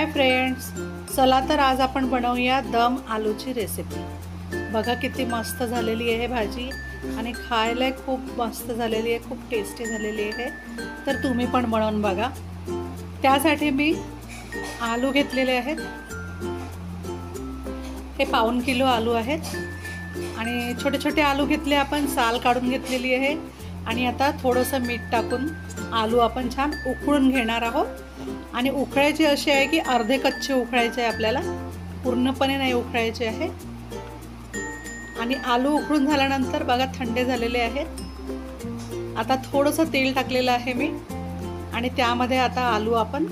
Hi friends, चला तर आज आपण बनवूया दम आलूची रेसिपी। बघा किती मस्त झालेली आहे भाजी आणि खायला खूप मस्त झालेली आहे, खूप टेस्टी झालेली आहे। तर तुम्ही पण बनवून बघा। त्यासाठी मी आलू घेतलेले आहेत, हे 1.5 किलो आलू आहेत आणि छोटे छोटे आलू घेतले आपण, साल काढून घेतलेली आहे। आणि आता थोडंसं मीठ टाकून आलू आपण छान उकळून घेणार आहोत। आणि उकळायचे असे आहे की अर्धे कच्चे उकळायचे आहे, आपल्याला पूर्णपणे नाही उकळायचे आहे। आणि आलू उकळून झाल्यानंतर बघा थंडे झालेले आहेत। आता थोडंसं तेल टाकलेलं आहे मी आणि त्यामध्ये आता आलू आपण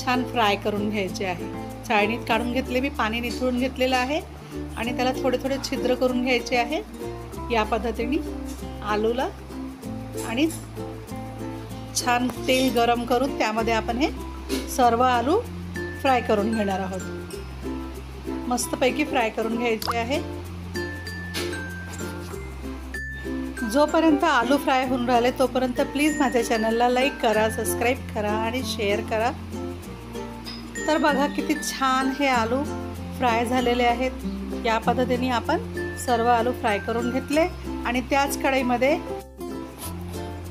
छान फ्राय करून घ्यायचे आहे। चाळणीत काढून घेतले मी, पाणी निथळून घेतलेलं आहे आणि त्याला थोडे थोडे छिद्र करून घ्यायचे आहे। या पद्धतीने आलूला आणि छान तेल गरम करून त्यामध्ये आपण हे सर्व आलू फ्राय करून घेणार आहोत। मस्तपैकी फ्राय करून घ्यायचे आहे। जोपर्यंत आलू फ्राय होऊन राहिले तोपर्यंत प्लीज माझ्या चॅनलला लाईक करा, सबस्क्राईब करा आणि शेअर करा। तर बघा किती छान हे आलू फ्राय झालेले आहेत। या पद्धतीने आपण सर्व आलू फ्राय करून घेतले आणि त्याच कढईमध्ये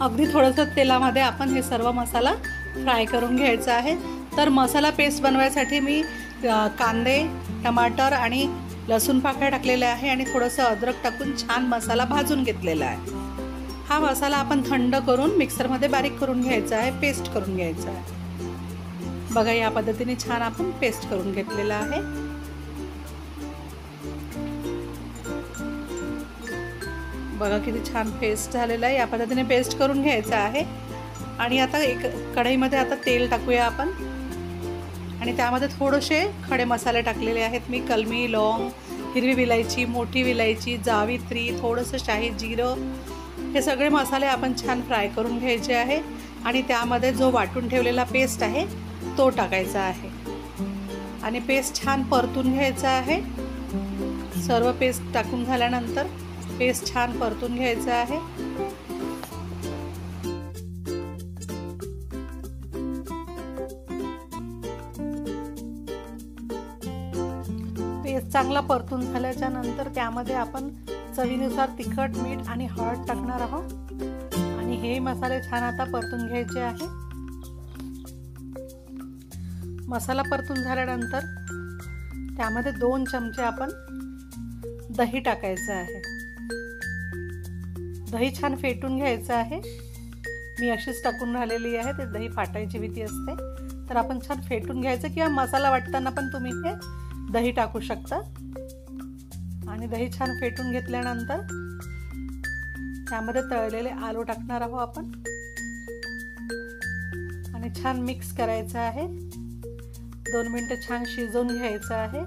अगदी थोडंसं तेलामध्ये आपण हे सर्व मसाला फ्राय करून घ्यायचा आहे। तर मसाला पेस्ट बनवायसाठी मी कांदे, टमाटर आणि लसूण पाकळ्या टाकलेल्या आहे आणि थोडंसं अद्रक टाकून छान मसाला भाजून घेतलेला आहे। हा मसाला आपण थंड करून मिक्सरमध्ये बारीक करून घ्यायचा आहे, पेस्ट करून घ्यायचा आहे। बघा या पद्धतीने छान आपण पेस्ट करून घेतलेला आहे। बघा किती छान पेस्ट झालेला आहे। या पद्धतीने पेस्ट करून घ्यायचा आहे। आणि आता एक कढईमध्ये आता तेल टाकूया आपण आणि त्यामध्ये थोडेसे खडे मसाले टाकलेले आहेत मी, कलमी, लौंग, हिरवी विलायची, मोठी विलायची, जावित्री, थोडंसं शाही जिरं, हे सगळे मसाले आपण छान फ्राय करून घ्यायचे आहे। आणि त्यामध्ये जो वाटून ठेवलेला पेस्ट आहे तो टाकायचा आहे आणि पेस्ट छान परतून घ्यायचा आहे। सर्व पेस्ट टाकून झाल्यानंतर पेस्ट छान परतून घ्यायचं आहे। पेस्ट चांगला परतून झाल्याच्या नंतर त्यामध्ये आपण चवीनुसार तिखट, मीठ आणि हळद टाकणार आहोत आणि हे मसाले छान आता परतून घ्यायचे आहे। मसाला परतून झाल्यानंतर त्यामध्ये 2 चमचे आपण दही टाकायचं आहे। दही छान फेटून घ्यायचं आहे। मी अशीच टाकून राहिलेली आहे, ते दही फाटायची भीती असते, तर आपण छान फेटून घ्यायचं किंवा मसाला वाटताना पण तुम्ही हे दही टाकू शकता। आणि दही छान फेटून घेतल्यानंतर त्यामध्ये तळलेले आलू टाकणार आहोत आपण आणि छान मिक्स करायचं आहे। 2 मिनिटं छान शिजवून घ्यायचं आहे।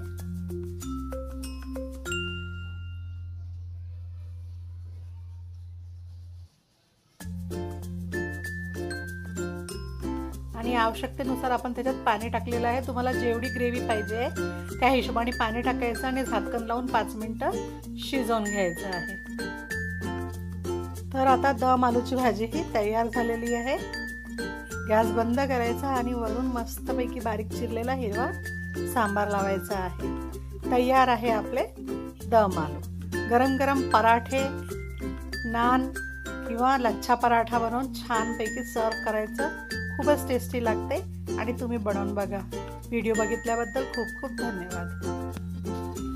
आणि आवश्यकतेनुसार आपण त्याच्यात पाणी टाकलेलं आहे। तुम्हाला जेवढी ग्रेव्ही पाहिजे त्या हिशोबाने पाणी टाकायचं आणि झाकण लावून 5 मिनिटं शिजवून घ्यायचं आहे। तर आता दम आलूची भाजी ही तयार झालेली आहे। गॅस बंद करायचा आणि वरून मस्तपैकी बारीक चिरलेला हिरवा सांबार लावायचा आहे। तयार आहे आपले दम आलू। गरम गरम पराठे, नान किंवा लच्छा पराठा बनवून छानपैकी सर्व करायचं। खूपच टेस्टी लागते आणि तुम्ही बनवून बघा। व्हिडिओ बघितल्याबद्दल खूप खूप धन्यवाद।